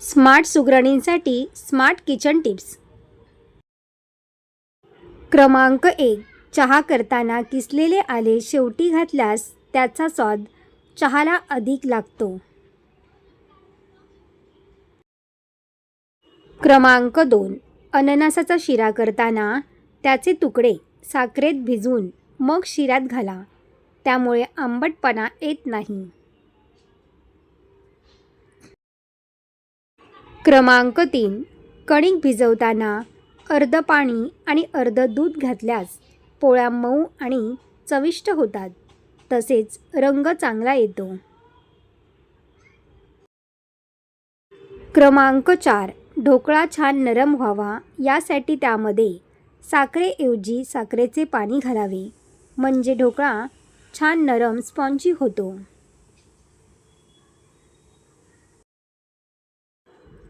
Smart सुगरणींसाठी smart kitchen tips. क्रमांक 1. चहा करताना किसलेले आले शेवटी घातल्यास त्याचा स्वाद चहाला अधिक लागतो. क्रमांक 2. अननसाचा शिरा करताना त्याचे तुकडे साखरेत भिजवून मग शिऱ्यात घाला, त्यामुळे आंबटपणा येत नाही. क्रमांक 3. कणिक भिजवताना अर्ध पाणी आणि अर्ध दूध घातल्यास पोळ्या मऊ आणि चविष्ट होतात, तसेच रंग चांगला येतो. क्रमांक 4. ढोकळा छान नरम व्हावा यासाठी त्यामध्ये साखरेऐवजी साखरेचे पाणी घालावे, म्हणजे ढोकळा छान नरम स्पॉन्जी होतो.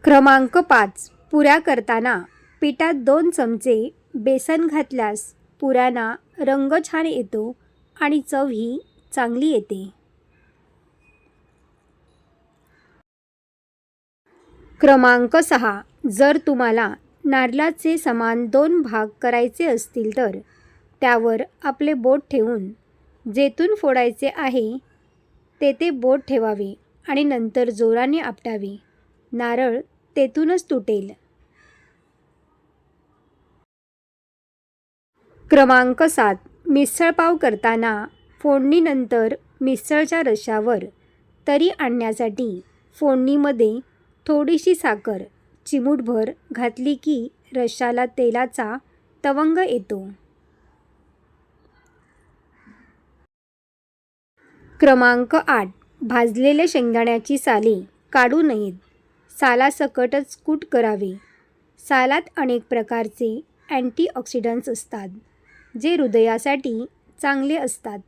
क्रमांक 5. पुऱ्या करताना पिठात 2 चमचे बेसन घातल्यास पुऱ्यांना रंग छान येतो आणि चवही चांगली येते. क्रमांक 6. जर तुम्हाला नारळाचे समान 2 भाग करायचे असतील तर त्यावर आपले बोट ठेवून जेथून फोडायचे आहे तेथे बोट ठेवावे आणि नंतर जोराने आपटावे. नारळ तेथूनच तुटेल. क्रमांक 7. मिसळपाव करताना फोडणीनंतर मिसळच्या रश्श्यावर तरी आणण्यासाठी फोडणीमध्ये थोडीशी साखर चिमूटभर घातली की रश्श्याला तेलाचा तवंग येतो. क्रमांक 8. भाजलेल्या शेंगदाण्याची साले काढू नयेत. सालासकटच कूट करावे. सालात अनेक प्रकारचे अँटीऑक्सिडंट्स असतात, जे हृदयासाठी चांगले असतात.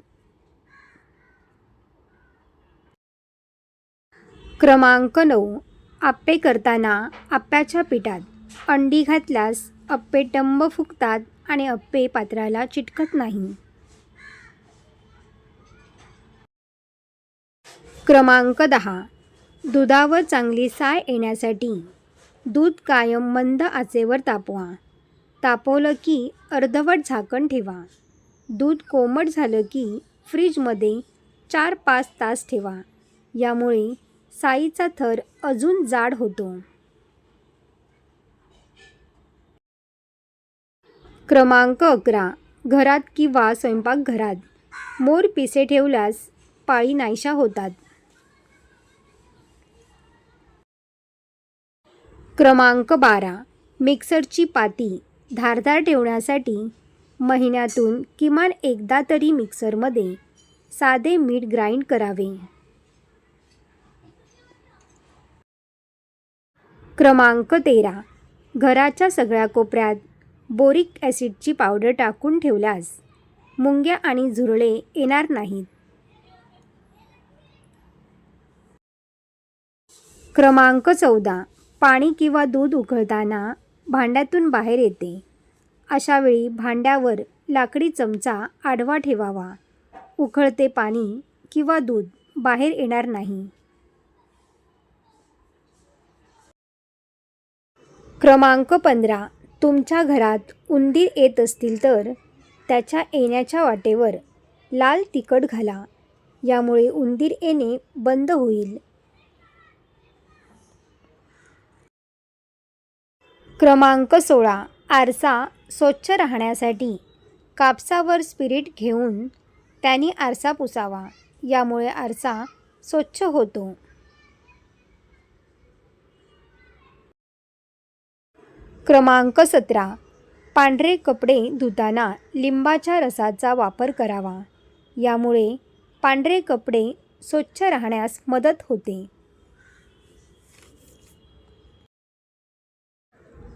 क्रमांक 9. आप्पे करताना आप्प्याच्या पिठात अंडी घातल्यास आप्पे टम्म फुगतात आणि आप्पे पात्राला चिटकत नाही. क्रमांक 10. दुधावर चांगली साय येण्यासाठी दूध कायम मंद आचेवर तापवा. तापवलं की अर्धवट झाकण ठेवा. दूध कोमट झालं की फ्रीजमध्ये 4-5 तास ठेवा, यामुळे साईचा थर अजून जाड होतो. क्रमांक 11. घरात किंवा स्वयंपाकघरात मोर पिसे ठेवल्यास पाळी नाहीशा होतात. क्रमांक 12. मिक्सरची पाती धारदार ठेवण्यासाठी महिन्यातून किमान एकदा तरी मिक्सरमध्ये साधे मीठ ग्राइंड करावे. क्रमांक 13. घराच्या सगळ्या कोपऱ्यात बोरिक ॲसिडची पावडर टाकून ठेवल्यास मुंग्या आणि झुरळे येणार नाहीत. क्रमांक 14. पाणी किंवा दूध उकळताना भांड्यातून बाहेर येते. अशावेळी भांड्यावर लाकडी चमचा आडवा ठेवावा. उकळते पाणी किंवा दूध बाहेर येणार नाही. क्रमांक 15. तुमच्या घरात उंदीर येत असतील तर त्याच्या येण्याच्या वाटेवर लाल तिखट घाला, यामुळे उंदीर येणे बंद होईल. क्रमांक 16. आरसा स्वच्छ राहण्यासाठी कापसावर स्पिरिट घेऊन त्याने आरसा पुसावा, यामुळे आरसा स्वच्छ होतो. क्रमांक 17. पांढरे कपडे धुताना लिंबाच्या रसाचा वापर करावा, यामुळे पांढरे कपडे स्वच्छ राहण्यास मदत होते.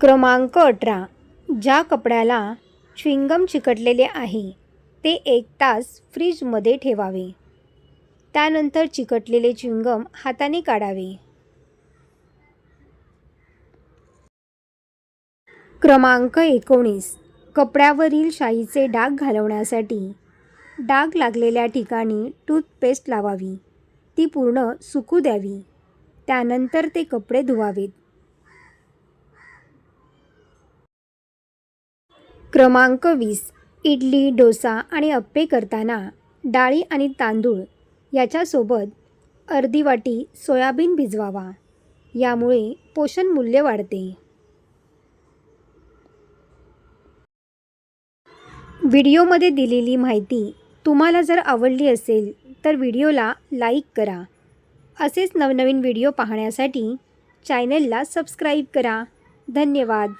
क्रमांक 18. ज्या कपड्याला च्युइंगम चिकटलेले आहे ते 1 तास फ्रीजमध्ये ठेवावे. त्यानंतर चिकटलेले च्युइंगम हाताने काढावे. क्रमांक 19. कपड्यावरील शाईचे डाग घालवण्यासाठी डाग लागलेल्या ठिकाणी टूथपेस्ट लावावी. ती पूर्ण सुकू द्यावी. त्यानंतर ते कपडे धुवावेत. क्रमांक 20. इडली, डोसा आणि अप्पे करताना डाळी आणि तांदूळ याच्यासोबत अर्धी वाटी सोयाबीन भिजवावा. यामुळे पोषण मूल्य वाढते. व्हिडिओमध्ये दिलेली माहिती तुम्हाला जर आवडली असेल तर व्हिडिओला लाईक करा. असेच नवनवीन व्हिडिओ पाहण्यासाठी चॅनलला सबस्क्राईब करा. धन्यवाद.